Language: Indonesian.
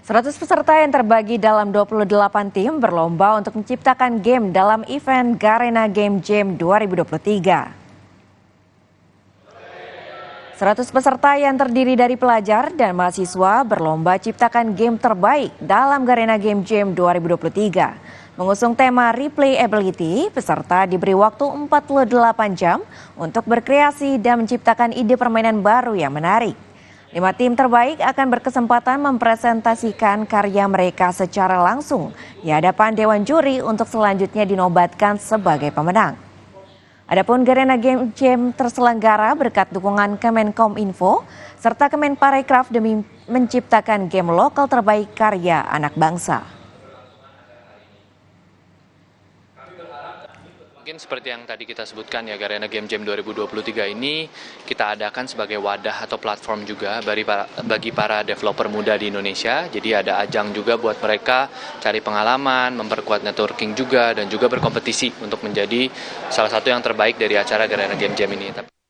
100 peserta yang terbagi dalam 28 tim berlomba untuk menciptakan game dalam event Garena Game Jam 2023. 100 peserta yang terdiri dari pelajar dan mahasiswa berlomba ciptakan game terbaik dalam Garena Game Jam 2023. Mengusung tema replayability, peserta diberi waktu 48 jam untuk berkreasi dan menciptakan ide permainan baru yang menarik. 5 tim terbaik akan berkesempatan mempresentasikan karya mereka secara langsung di hadapan Dewan Juri untuk selanjutnya dinobatkan sebagai pemenang. Adapun Garena Game Jam terselenggara berkat dukungan Kemenkominfo serta Kemenparekraf demi menciptakan game lokal terbaik karya anak bangsa. Mungkin seperti yang tadi kita sebutkan ya, Garena Game Jam 2023 ini kita adakan sebagai wadah atau platform juga bagi para developer muda di Indonesia. Jadi ada ajang juga buat mereka cari pengalaman, memperkuat networking juga, dan juga berkompetisi untuk menjadi salah satu yang terbaik dari acara Garena Game Jam ini.